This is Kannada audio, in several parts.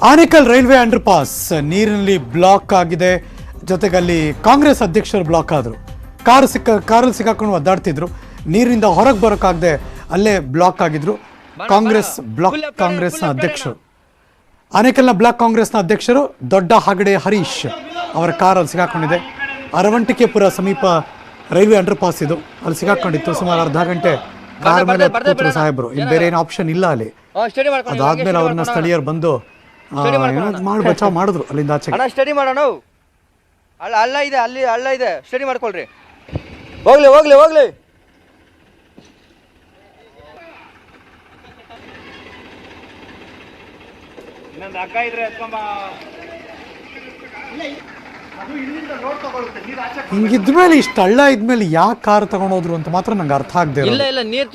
ಆನೇಕಲ್ ರೈಲ್ವೆ ಅಂಡರ್ ಪಾಸ್ ನೀರಿನಲ್ಲಿ ಬ್ಲಾಕ್ ಆಗಿದೆ. ಜೊತೆಗೆ ಅಲ್ಲಿ ಕಾಂಗ್ರೆಸ್ ಅಧ್ಯಕ್ಷರು ಬ್ಲಾಕ್ ಆದರು. ಕಾರಲ್ಲಿ ಸಿಕ್ಕಾಕೊಂಡು ಒದ್ದಾಡ್ತಿದ್ರು. ನೀರಿನಿಂದ ಹೊರಗೆ ಬರೋಕ್ಕಾಗದೆ ಅಲ್ಲೇ ಬ್ಲಾಕ್ ಆಗಿದ್ರು. ಕಾಂಗ್ರೆಸ್ನ ಅಧ್ಯಕ್ಷರು, ಆನೇಕಲ್ನ ಬ್ಲಾಕ್ ಕಾಂಗ್ರೆಸ್ನ ಅಧ್ಯಕ್ಷರು ದೊಡ್ಡ ಹಾಗಡೆ ಹರೀಶ್ ಅವರ ಕಾರಲ್ಲಿ ಸಿಕ್ಕಾಕೊಂಡಿದೆ. ಅರವಂಟಿಕೆಪುರ ಸಮೀಪ ರೈಲ್ವೆ ಅಂಡರ್ ಪಾಸ್ ಇದು, ಅಲ್ಲಿ ಸಿಕ್ಕಾಕೊಂಡಿತ್ತು. ಸುಮಾರು ಅರ್ಧ ಗಂಟೆ ಕಾರ್ ಮೇಲೆ ಕೂತರು ಸಾಹೇಬರು. ಇಲ್ಲಿ ಬೇರೆ ಏನು ಆಪ್ಷನ್ ಇಲ್ಲ ಅಲ್ಲಿ. ಅದಾದ್ಮೇಲೆ ಅವ್ರನ್ನ ಸ್ಥಳೀಯರು ಬಂದು ಬಚಾವ್ ಮಾಡಿದ್ರು ಅಲ್ಲಿಂದ ಆಚೆಗೆ. ಸ್ಟಡಿ ಮಾಡೋಣ, ಹಳ್ಳ ಇದೆ, ಅಲ್ಲಿ ಹಳ್ಳ ಇದೆ, ಸ್ಟಡಿ ಮಾಡ್ಕೊಳ್ರಿ. ಹೋಗ್ಲಿ ಹೋಗ್ಲಿ ಹೋಗ್ಲಿ. ಹಿಂಗಿದ್ಮೇಲೆ ಇಷ್ಟು ಹಳ್ಳ ಇದ್ಮೇಲೆ ಯಾಕೆ ಕಾರ್ ತಗೊಂಡೋದ್ರು ಅಂತ ಮಾತ್ರ ನಂಗೆ ಅರ್ಥ ಆಗದೆ.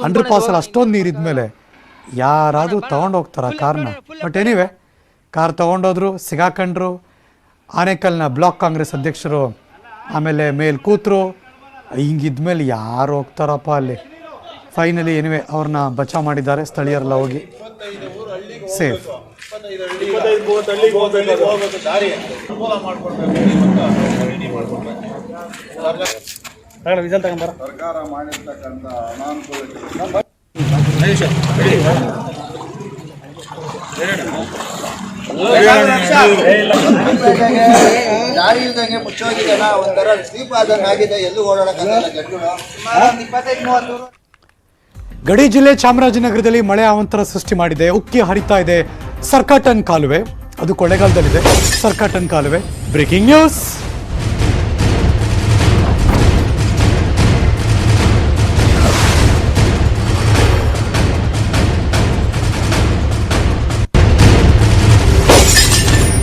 ಅಂಡರ್ ಪಾಸ್ ಅಲ್ಲಿ ಅಷ್ಟೊಂದು ನೀರು ಇದ್ಮೇಲೆ ಯಾರಾದ್ರೂ ತಗೊಂಡೋಗ್ತಾರ ಕಾರ್ನ? ಬಟ್ ಎನಿವೆ, ಕಾರ್ ತಗೊಂಡೋದ್ರು, ಸಿಗಾಕೊಂಡ್ರು. ಆನೇಕಲ್ನ ಬ್ಲಾಕ್ ಕಾಂಗ್ರೆಸ್ ಅಧ್ಯಕ್ಷರು ಆಮೇಲೆ ಮೇಲೆ ಕೂತ್ರು. ಹಿಂಗಿದ್ಮೇಲೆ ಯಾರು ಹೋಗ್ತಾರಪ್ಪ ಅಲ್ಲಿ? ಫೈನಲಿ ಎನಿವೆ ಅವ್ರನ್ನ ಬಚಾವ್ ಮಾಡಿದ್ದಾರೆ ಸ್ಥಳೀಯರೆಲ್ಲ ಹೋಗಿ. ಸೇಫ್. ಸರ್ಕಾರ ಮಾಡಿರ್ತಕ್ಕಂಥ ದಾರಿ ಇಲ್ದಂಗೆ ಮುಚ್ಚೋಗಿದೆನಾ, ಒಂಥರ ಸ್ಲೀಪ್ ಆದಂಗೆ ಆಗಿದೆ, ಎಲ್ಲೂ ಓಡಾಡಕ್ಕಾಗಲ್ಲ ಜನಗಳು. 25-30 ಗಡಿ ಜಿಲ್ಲೆ ಚಾಮರಾಜನಗರದಲ್ಲಿ ಮಳೆ ಅವಾಂತರ ಸೃಷ್ಟಿ ಮಾಡಿದೆ. ಉಕ್ಕಿ ಹರಿತಾ ಇದೆ ಸರ್ಕಾಟನ್ ಕಾಲುವೆ, ಅದು ಕೊಳ್ಳೇಗಾಲದಲ್ಲಿದೆ. ಸರ್ಕಾಟನ್ ಕಾಲುವೆ. Breaking news.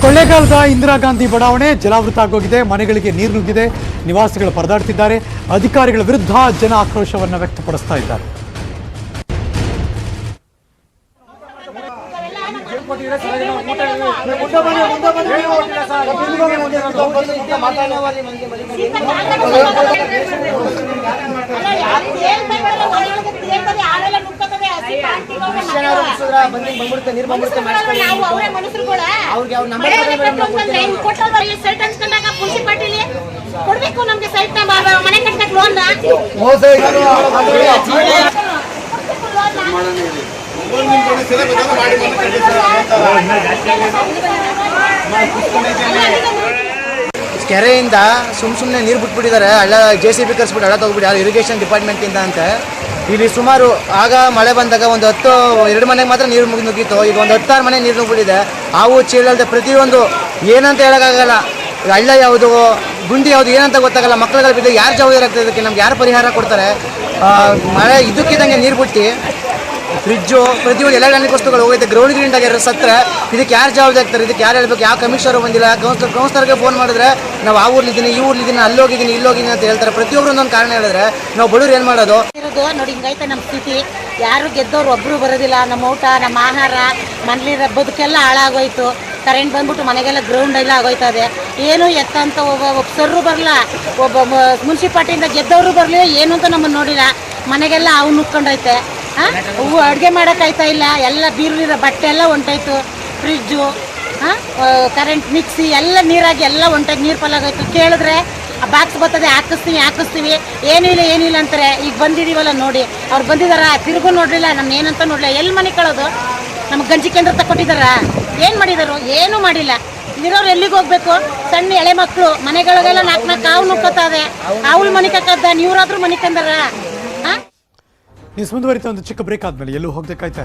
ಕೊಳ್ಳೇಗಾಲದ ಇಂದಿರಾ ಗಾಂಧಿ ಬಡಾವಣೆ ಜಲಾವೃತ ಆಗೋಗಿದೆ. ಮನೆಗಳಿಗೆ ನೀರು ನುಗ್ಗಿದೆ. ನಿವಾಸಿಗಳು ಪರದಾಡ್ತಿದ್ದಾರೆ. ಅಧಿಕಾರಿಗಳ ವಿರುದ್ಧ ಜನ ಆಕ್ರೋಶವನ್ನು ವ್ಯಕ್ತಪಡಿಸ್ತಾ ಇದ್ದಾರೆ. ಕೊಡ್ಬೇಕು ನಮ್ಗೆ ಸೈಟ್ ಮನೆ ಕಟ್ಟಕ್ಕೆ ಲೋನ್ ಕೆರೆಯಿಂದ ಸುಮ್ಮನೆ ನೀರು ಬಿಟ್ಬಿಟ್ಟಿದ್ದಾರೆ. ಹಳ್ಳ JCB ಕರ್ಸ್ಬಿಟ್ಟು ಹಳ್ಳ ತಗೋಬಿಟ್ಟು ಇರಿಗೇಷನ್ ಡಿಪಾರ್ಟ್ಮೆಂಟಿಂದ ಅಂತ. ಇಲ್ಲಿ ಸುಮಾರು ಆಗ ಮಳೆ ಬಂದಾಗ ಒಂದು 2 ಮನೆಗೆ ಮಾತ್ರ ನೀರು ನುಗ್ಗಿತ್ತು. ಈಗ ಒಂದು 10 ಮನೆ ನೀರು ನುಗ್ಗಿಬಿಟ್ಟಿದೆ. ಹಾವು ಚೀಲದ ಪ್ರತಿಯೊಂದು ಏನಂತ ಹೇಳೋಕ್ಕಾಗಲ್ಲ. ಹಳ್ಳ ಯಾವುದು, ಗುಂಡಿ ಯಾವುದು ಏನಂತ ಗೊತ್ತಾಗಲ್ಲ. ಮಕ್ಕಳುಗಳು ಬಿದ್ದು ಯಾರು ಜವಾಬ್ದಾರಿ ಆಗ್ತದೆ ಇದಕ್ಕೆ? ನಮ್ಗೆ ಯಾರು ಪರಿಹಾರ ಕೊಡ್ತಾರೆ? ಮಳೆ ಇದ್ದಕ್ಕಿದ್ದಂಗೆ ನೀರು ಬಿಟ್ಟು ಫ್ರಿಜ್ಜು ಪ್ರತಿಯೊಂದು ಎಲೆಕ್ಟ್ರಾನಿಕ್ ವಸ್ತುಗಳು ಹೋಗೈತೆ. ಗ್ರೌಂಡ್ ಗ್ರೀನ್ದಾಗೆ ಸತ್ತರೆ ಇದಕ್ಕೆ ಯಾರು ಜವಾಬ್ದಾರಿ ಆಗ್ತಾರೆ? ಇದಕ್ಕೆ ಯಾರು ಹೇಳ್ಬೇಕು? ಯಾವ ಕಮಿಷನರು ಬಂದಿಲ್ಲ. ಕೌನ್ಸಿಲರ್ಗೆ ಫೋನ್ ಮಾಡಿದ್ರೆ ನಾವು ಆ ಊರ್ಲಿದ್ದೀನಿ, ಈ ಊರ್ಲಿದ್ದೀನಿ, ಅಲ್ಲೋಗಿದ್ದೀನಿ, ಇಲ್ಲೋಗಿದ್ದೀನಿ ಅಂತ ಹೇಳ್ತಾರೆ. ಪ್ರತಿಯೊಬ್ಬರು ಒಂದೊಂದು ಕಾರಣ ಹೇಳಿದ್ರೆ ನಾವು ಬಡವ್ರು ಏನು ಮಾಡೋದು? ನೋಡಿ, ಹಿಂಗೈತೆ ನಮ್ಮ ಸ್ಥಿತಿ. ಯಾರು ಗೆದ್ದವ್ರು ಒಬ್ಬರು ಬರೋದಿಲ್ಲ. ನಮ್ಮ ಊಟ, ನಮ್ಮ ಆಹಾರ, ಮನೇಲಿ ಬದುಕೆಲ್ಲ ಹಾಳಾಗೋಯ್ತು. ಕರೆಂಟ್ ಬಂದ್ಬಿಟ್ಟು ಮನೆಗೆಲ್ಲ ಗ್ರೌಂಡ್ ಎಲ್ಲ ಆಗೋಯ್ತದೆ. ಏನು ಎತ್ತಂತ ಒಬ್ಬ ಸರ್ರು ಬರಲ್ಲ, ಒಬ್ಬ ಮುನ್ಸಿಪಾಲ್ಟಿಯಿಂದ ಗೆದ್ದವರು ಬರಲಿ, ಏನು ಅಂತ ನಮ್ಮನ್ನು ನೋಡಿಲ್ಲ. ಮನೆಗೆಲ್ಲ ಅವು ನುಕ್ಕೊಂಡೈತೆ. ಅಡುಗೆ ಮಾಡೋಕ್ಕಾಯ್ತಾ ಇಲ್ಲ. ಎಲ್ಲ ಬೀರಿರೋ ಬಟ್ಟೆ ಎಲ್ಲ ಹೊಂಟೋಯ್ತು. ಫ್ರಿಜ್ಜು, ಕರೆಂಟ್ ಮಿಕ್ಸಿ ಎಲ್ಲ ನೀರಾಗಿ ಎಲ್ಲ ಹೊಂಟೋಯ್ತು. ನೀರು ಪಲಾಗೋಯ್ತು. ಕೇಳಿದ್ರೆ ಆ ಬಾಕ್ಸ್ ಬರ್ತದೆ, ಹಾಕಿಸ್ತೀವಿ, ಏನಿಲ್ಲ ಅಂತಾರೆ. ಈಗ ಬಂದಿದ್ದೀವಲ್ಲ ನೋಡಿ, ಅವ್ರು ಬಂದಿದಾರ, ತಿರುಗು ನೋಡಲಿಲ್ಲ, ನಮ್ಮ ಏನಂತ ನೋಡಲಿಲ್ಲ. ಎಲ್ಲಿ ಮನೆ ಕಳೋದು? ನಮ್ಗೆ ಗಂಜಿ ಕೇಂದ್ರ ತಗೊಟ್ಟಿದಾರ? ಏನು ಮಾಡಿದಾರು? ಏನೂ ಮಾಡಿಲ್ಲ. ಇರೋರು ಎಲ್ಲಿಗೆ ಹೋಗ್ಬೇಕು? ಸಣ್ಣ ಎಳೆ ಮಕ್ಕಳು ಮನೆಗಳಿಗೆಲ್ಲ 4 ಕಾವು ನುಕ್ಕತ್ತದೆ. ಅವಳು ಮನೆ ಕಕ್ಕದ, ನೀವ್ರಾದ್ರೂ ಮನೆ ಕಂದಾರ? ನ್ಯೂಸ್ ಮುಂದುವರಿತಾ ಒಂದು ಚಿಕ್ಕ ಬ್ರೇಕ್ ಆದ್ಮೇಲೆ ಎಲ್ಲೂ ಹೋಗದೆ ಕಾಯ್ತಾ